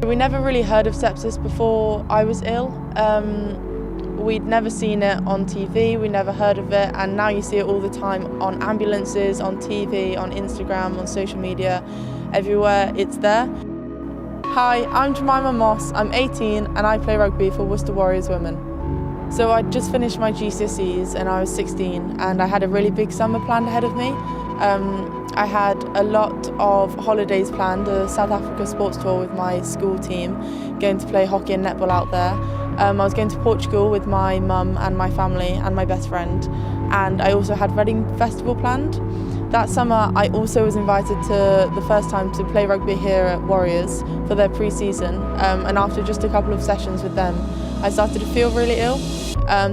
We never really heard of sepsis before I was ill. We'd never seen it on TV, we never heard of it, and now you see it all the time on ambulances, on TV, on Instagram, on social media, everywhere it's there. Hi, I'm Jemima Moss, I'm 18 and I play rugby for Worcester Warriors women. So I just finished my GCSEs and I was 16 and I had a really big summer planned ahead of me. I had a lot of holidays planned, a South Africa sports tour with my school team, going to play hockey and netball out there. I was going to Portugal with my mum and my family and my best friend, and I also had Reading Festival planned. That summer I also was invited to the first time to play rugby here at Warriors for their pre-season, and after just a couple of sessions with them I started to feel really ill.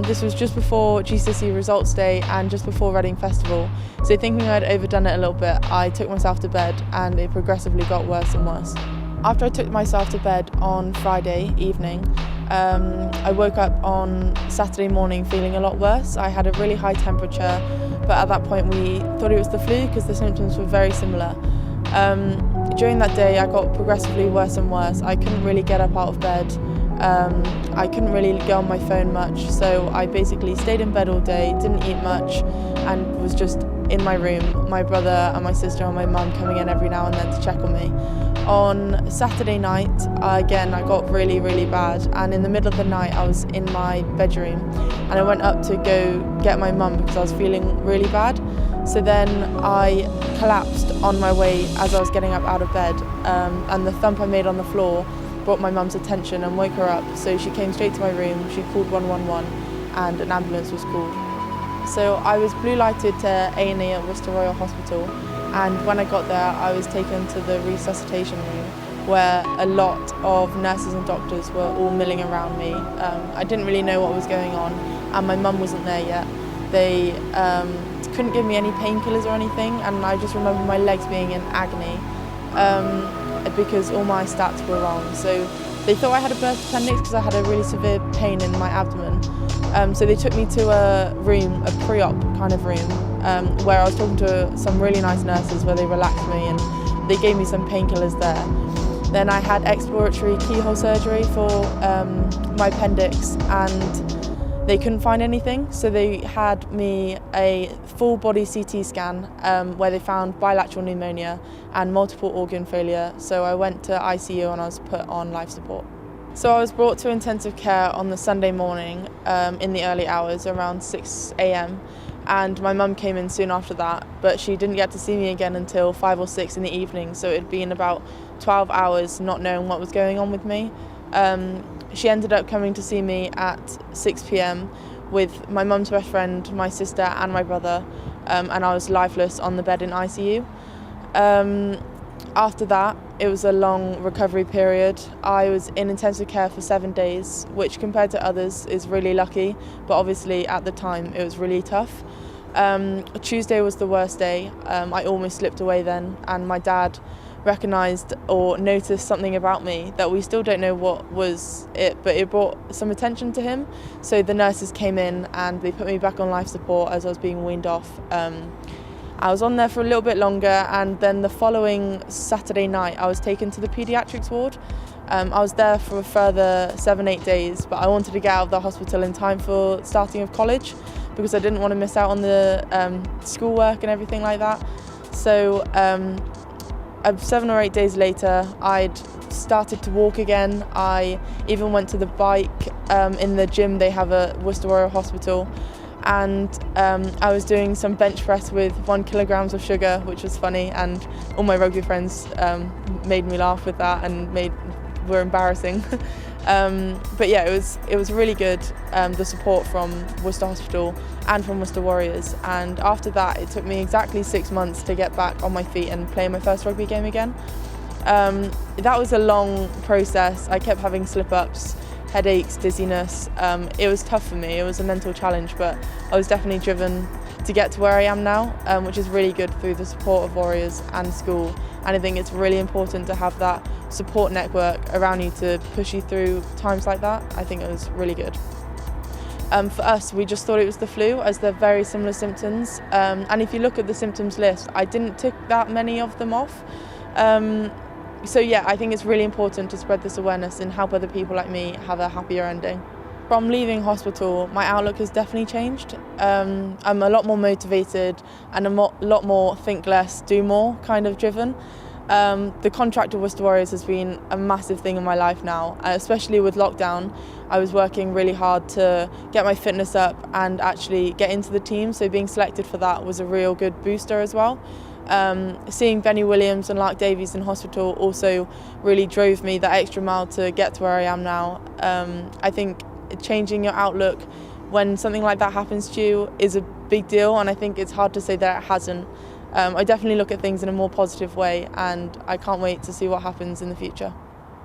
This was just before GCSE results day and just before Reading Festival, so thinking I'd overdone it a little bit, I took myself to bed and it progressively got worse and worse. After I took myself to bed on Friday evening, I woke up on Saturday morning feeling a lot worse. I had a really high temperature, but at that point we thought it was the flu because the symptoms were very similar. During that day I got progressively worse and worse. I couldn't really get up out of bed. I couldn't really go on my phone much, so I basically stayed in bed all day, didn't eat much, and was just in my room. My brother and my sister and my mum coming in every now and then to check on me. On Saturday night, again, I got really, really bad, and in the middle of the night I was in my bedroom and I went up to go get my mum because I was feeling really bad. So then I collapsed on my way as I was getting up out of bed, and the thump I made on the floor brought my mum's attention and woke her up, so she came straight to my room, she called 111 and an ambulance was called. So I was blue lighted to A&E at Worcester Royal Hospital, and when I got there I was taken to the resuscitation room where a lot of nurses and doctors were all milling around me. I didn't really know what was going on and my mum wasn't there yet. They couldn't give me any painkillers or anything, and I just remember my legs being in agony. Because all my stats were wrong. So they thought I had a burst appendix because I had a really severe pain in my abdomen. So they took me to a room, a pre-op kind of room, where I was talking to some really nice nurses where they relaxed me and they gave me some painkillers there. Then I had exploratory keyhole surgery for my appendix and they couldn't find anything, so they had me a full body CT scan where they found bilateral pneumonia and multiple organ failure, so I went to ICU and I was put on life support. So I was brought to intensive care on the Sunday morning in the early hours, around 6 a.m, and my mum came in soon after that, but she didn't get to see me again until 5 or 6 in the evening, so it had been about 12 hours not knowing what was going on with me. She ended up coming to see me at 6 p.m. with my mum's best friend, my sister and my brother, and I was lifeless on the bed in ICU. After that, it was a long recovery period. I was in intensive care for 7 days, which compared to others is really lucky, but obviously at the time it was really tough. Tuesday was the worst day. I almost slipped away then, and my dad recognised or noticed something about me that we still don't know what was it, but it brought some attention to him. So the nurses came in and they put me back on life support as I was being weaned off. I was on there for a little bit longer, and then the following Saturday night I was taken to the paediatrics ward. I was there for a further 7-8 days, but I wanted to get out of the hospital in time for starting of college because I didn't want to miss out on the schoolwork and everything like that. So 7 or 8 days later, I'd started to walk again. I even went to the bike in the gym they have at Worcester Warrior Hospital, and I was doing some bench press with 1 kilogram of sugar, which was funny, and all my rugby friends made me laugh with that and were embarrassing. But yeah, it was really good, the support from Worcester Hospital and from Worcester Warriors, and after that it took me exactly 6 months to get back on my feet and play my first rugby game again. That was a long process. I kept having slip-ups, headaches, dizziness. It was tough for me, it was a mental challenge, but I was definitely driven to get to where I am now, which is really good through the support of Warriors and school. And I think it's really important to have that support network around you to push you through times like that. I think it was really good. For us, we just thought it was the flu, as they're very similar symptoms. And if you look at the symptoms list, I didn't tick that many of them off. So yeah, I think it's really important to spread this awareness and help other people like me have a happier ending. From leaving hospital, my outlook has definitely changed. I'm a lot more motivated and a lot more think less, do more kind of driven. The contract of Worcester Warriors has been a massive thing in my life now, especially with lockdown. I was working really hard to get my fitness up and actually get into the team, so being selected for that was a real good booster as well. Seeing Benny Williams and Lark Davies in hospital also really drove me that extra mile to get to where I am now. I think changing your outlook when something like that happens to you is a big deal, and I think it's hard to say that it hasn't. I definitely look at things in a more positive way, and I can't wait to see what happens in the future.